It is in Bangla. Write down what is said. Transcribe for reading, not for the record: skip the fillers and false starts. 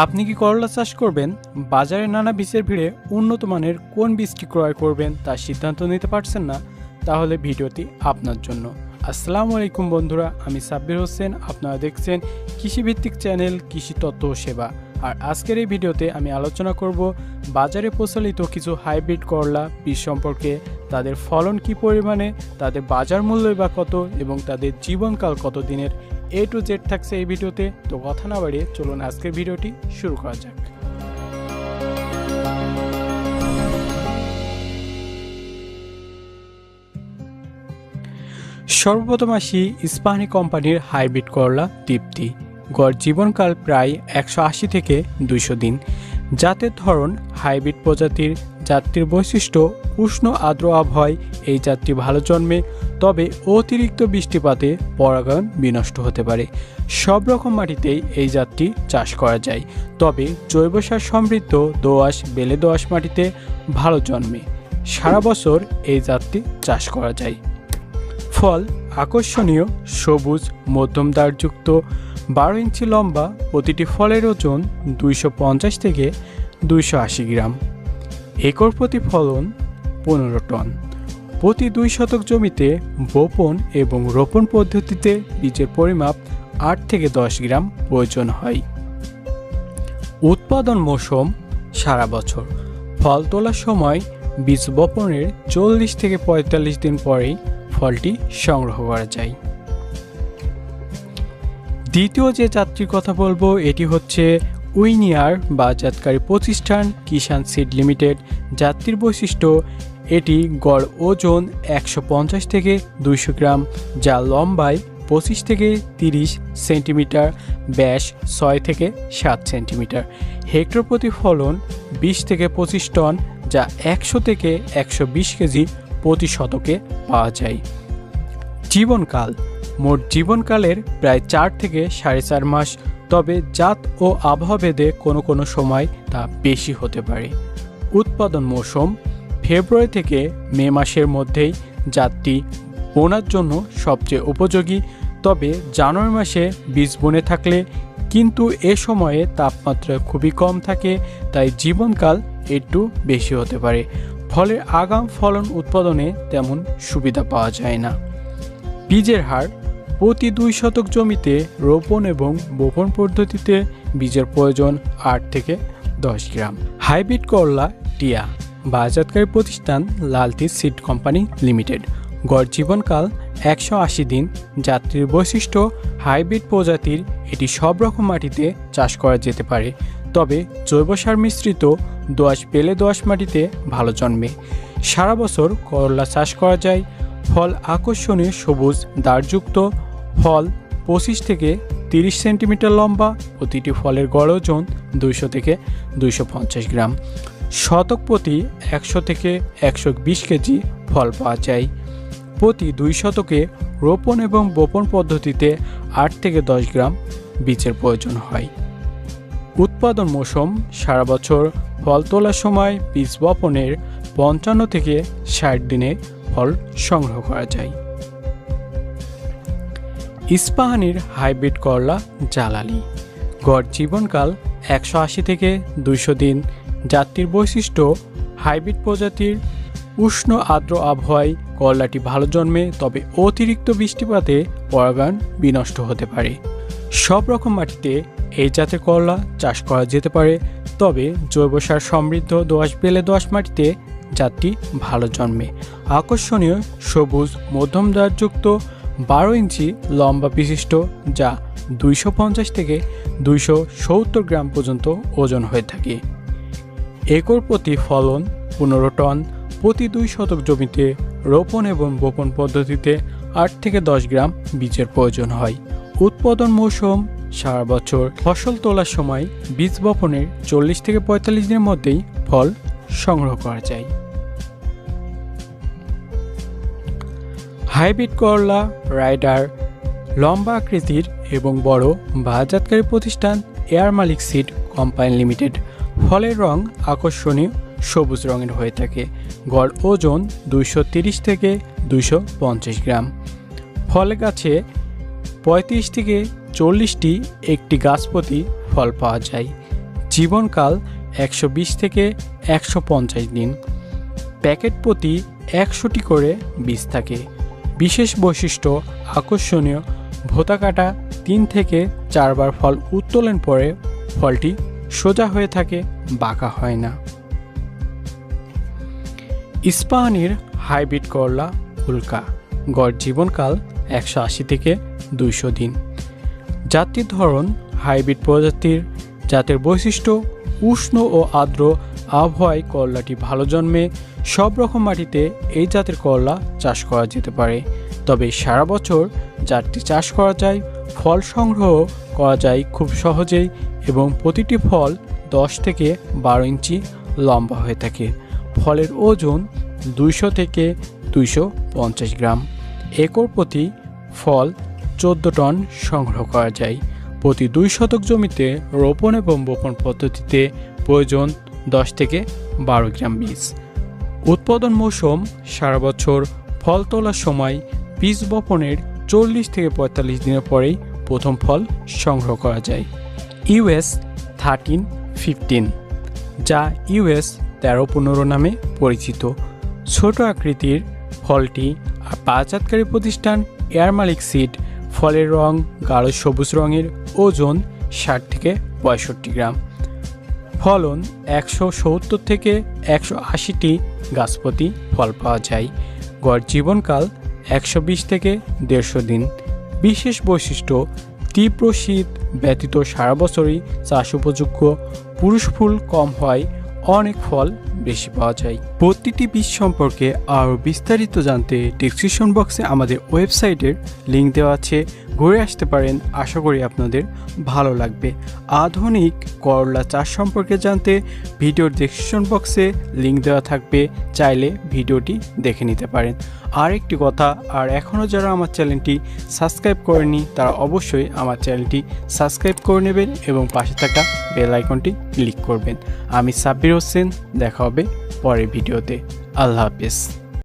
আপনি কি করলা চাষ করবেন? বাজারে নানা বীজের ভিড়ে উন্নত মানের কোন বীজটি ক্রয় করবেন তার সিদ্ধান্ত নিতে পারছেন না? তাহলে ভিডিওটি আপনার জন্য। আসসালামু আলাইকুম বন্ধুরা, আমি সাব্বির হোসেন। আপনারা দেখছেন কৃষিভিত্তিক চ্যানেল কৃষি তথ্য ও সেবা। আর আজকের এই ভিডিওতে আমি আলোচনা করব বাজারে প্রচলিত কিছু হাইব্রিড করলা বীজ সম্পর্কে, তাদের ফলন কী পরিমাণে, তাদের বাজার মূল্য বা কত এবং তাদের জীবনকাল কত দিনের। A to Z থাকছে এই ভিডিওতে। তো কথা না বাড়িয়ে চলুন আজকের ভিডিওটি শুরু করা যাক। সর্বপ্রথম আসি ইস্পাহানি কোম্পানির হাইব্রিড করলা দীপ্তি। গড় জীবনকাল প্রায় 180 থেকে 200 দিন। জাতের ধরন হাইব্রিড প্রজাতির। জাতটির বৈশিষ্ট্য উষ্ণ আর্দ্র আবহাওয়ায় এই জাতটি ভালো জন্মে, তবে অতিরিক্ত বৃষ্টিপাতে পরাগায়ন বিনষ্ট হতে পারে। সব রকম মাটিতেই এই জাতটি চাষ করা যায়, তবে জৈব সার সমৃদ্ধ দোআঁশ বেলে দোআঁশ মাটিতে ভালো জন্মে। সারা বছর এই জাতটি চাষ করা যায়। ফল আকর্ষণীয়, সবুজ, মধ্যম দাঁড়যুক্ত, 12 ইঞ্চি লম্বা। প্রতিটি ফলের ওজন 250 থেকে 280 গ্রাম। একর প্রতি ফলন 15 টন। প্রতি 2 শতক জমিতে বপন এবং রোপণ পদ্ধতিতে বীজের পরিমাপ 8 থেকে 10 গ্রাম প্রয়োজন হয়। উৎপাদন মৌসুম সারা বছর। ফল তোলার সময় বীজ বপনের 40 থেকে 45 দিন পরেই ফলটি সংগ্রহ করা যায়। দ্বিতীয় যে জাতটির কথা বলবো এটি হচ্ছে উইনিয়ার বাজারকারী প্রতিষ্ঠান কিষান সিড লিমিটেড। জাতটির বৈশিষ্ট্য এটি গড় ওজন 150 থেকে 200 গ্রাম, যা লম্বায় 25 থেকে 30 সেন্টিমিটার, ব্যাস 6 থেকে 7 সেন্টিমিটার। হেক্টর প্রতি ফলন 20 থেকে 25 টন, যা 100 থেকে 120 কেজি প্রতি শতকে পাওয়া যায়। জীবনকাল মোট জীবনকালের প্রায় 4 থেকে 4.5 মাস, তবে জাত ও আবহাওয়া ভেদে কোনো সময় তা বেশি হতে পারে। উৎপাদন মৌসুম ফেব্রুয়ারি থেকে মে মাসের মধ্যেই জাতটি বোনার জন্য সবচেয়ে উপযোগী, তবে জানুয়ারি মাসে বীজ বনে থাকলে কিন্তু এ সময়ে তাপমাত্রা খুবই কম থাকে, তাই জীবনকাল একটু বেশি হতে পারে। ফলে আগাম ফলন উৎপাদনে তেমন সুবিধা পাওয়া যায় না। বীজের হার প্রতি 2 শতক জমিতে রোপণ এবং বপন পদ্ধতিতে বীজের প্রয়োজন 8 থেকে 10 গ্রাম। হাইব্রিড করলা টিয়া বাজারকারী প্রতিষ্ঠান লালতি সিড কোম্পানি লিমিটেড। গড় জীবনকাল 180 দিন। জাতটির বৈশিষ্ট্য হাইব্রিড প্রজাতির। এটি সব রকম মাটিতে চাষ করা যেতে পারে, তবে জৈব সার মিশ্রিত দোআঁশ বেলে দোআঁশ মাটিতে ভালো জন্মে। সারা বছর করলা চাষ করা যায়। ফল আকর্ষণীয়, সবুজ দাঁড়যুক্ত। ফল 25 থেকে 30 সেন্টিমিটার লম্বা। প্রতিটি ফলের গড় ওজন 200 থেকে 250 গ্রাম। শতক প্রতি 100 থেকে 120 কেজি ফল পাওয়া যায়। প্রতি 2 শতকে রোপণ এবং বপন পদ্ধতিতে 8 থেকে 10 গ্রাম বীজের প্রয়োজন হয়। উৎপাদন মৌসুম সারা বছর। ফল তোলার সময় বীজ বপনের 55 থেকে 60 দিনে ফল সংগ্রহ করা যায়। ইস্পাহানির হাইব্রিড করলা জালালি। গড় জীবনকাল 180 থেকে 200 দিন। জাতটির বৈশিষ্ট্য হাইব্রিড প্রজাতির। উষ্ণ আর্দ্র আবহাওয়ায় করলাটি ভালো জন্মে, তবে অতিরিক্ত বৃষ্টিপাতে পরাগায়ন বিনষ্ট হতে পারে। সব রকম মাটিতে এই জাতের করলা চাষ করা যেতে পারে, তবে জৈব সার সমৃদ্ধ দোআঁশ বেলে দোআঁশ মাটিতে জাতটি ভালো জন্মে। আকর্ষণীয়, সবুজ, মধ্যম দাঁড়যুক্ত, 12 ইঞ্চি লম্বা বিশিষ্ট, যা 250 থেকে 270 গ্রাম পর্যন্ত ওজন হয়ে থাকে। একর প্রতি ফলন 15 টন। প্রতি 2 শতক জমিতে রোপণ এবং বপন পদ্ধতিতে 8 থেকে 10 গ্রাম বীজের প্রয়োজন হয়। উৎপাদন মৌসুম সারা বছর। ফসল তোলার সময় বীজ বপনের 40 থেকে 45 দিনের মধ্যেই ফল সংগ্রহ করা যায়। হাইব্রিড করলা রাইডার লম্বা আকৃতির এবং বড়। বাজারকারী প্রতিষ্ঠান এয়ার মালিক সিড কোম্পানি লিমিটেড। ফলের রং আকর্ষণীয়, সবুজ রঙের হয়ে থাকে। গড় ওজন 230 থেকে 250 গ্রাম। ফল গাছে 35 থেকে 40টি একটি গাছ প্রতি ফল পাওয়া যায়। জীবনকাল 120 থেকে 150 দিন। প্যাকেট প্রতি 100টি করে বীজ থাকে। বিশেষ বৈশিষ্ট্য আকর্ষণীয়, ভোঁতা কাটা 3 থেকে 4 বার ফল উত্তোলন পরে ফলটি সোজা হয়ে থাকে, বাঁকা হয় না। ইস্পাহানির হাইব্রিড করলা উল্কা, গড় জীবনকাল 180 থেকে 200 দিন। জাতির ধরন হাইব্রিড প্রজাতির, জাতের বৈশিষ্ট্য উষ্ণ ও আর্দ্র আবহাওয়ায় করলাটি ভালো জন্মে। সব রকম মাটিতে এই জাতের করলা চাষ করা যেতে পারে, তবে সারা বছর জাতটি চাষ করা যায়। ফল সংগ্রহ করা যায় খুব সহজেই এবং প্রতিটি ফল 10 থেকে 12 ইঞ্চি লম্বা হয়ে থাকে। ফলের ওজন 200 থেকে 250 গ্রাম। একর প্রতি ফল 14 টন সংগ্রহ করা যায়। প্রতি 2 শতক জমিতে রোপণ এবং বপন পদ্ধতিতে প্রয়োজন 10 থেকে 12 গ্রাম বীজ। উৎপাদন মৌসুম সারা বছর। ফল তোলার সময় বীজ বপনের 40 থেকে 45 দিনের পরেই প্রথম ফল সংগ্রহ করা যায়। US 1315, যা US 1315 নামে পরিচিত। ছোট আকৃতির ফলটি আর বাজারকারী প্রতিষ্ঠান এয়ার মালিক সিড। ফলের রং গাঢ় সবুজ রঙের। ওজন 60 থেকে 65 গ্রাম। ফলন 170 থেকে 180টি গাছ প্রতি ফল পাওয়া যায়। গড় জীবনকাল 120 থেকে 150 দিন। বিশেষ বৈশিষ্ট্য তীব্র শীত ব্যতীত সারা বছরই চাষ উপযোগ্য। পুরুষ ফুল কম হয়, অনেক ফল বেশি পাওয়া যায়। প্রতিটি বীজ সম্পর্কে আরও বিস্তারিত জানতে ডেসক্রিপশন বক্সে আমাদের ওয়েবসাইটের লিঙ্ক দেওয়া আছে, ঘুরে আসতে পারেন। আশা করি আপনাদের ভালো লাগবে। আধুনিক করলা চাষ সম্পর্কে জানতে ভিডিওর ডেসক্রিপশন বক্সে লিঙ্ক দেওয়া থাকবে, চাইলে ভিডিওটি দেখে নিতে পারেন। আর একটি কথা, আর এখনও যারা আমার চ্যানেলটি সাবস্ক্রাইব করেনি তারা অবশ্যই আমার চ্যানেলটি সাবস্ক্রাইব করে নেবেন এবং পাশে থাকা বেল আইকনটি ক্লিক করবেন। আমি সাব্বির হোসেন, দেখা হবে পরের ভিডিওতে। আল্লাহ হাফেজ।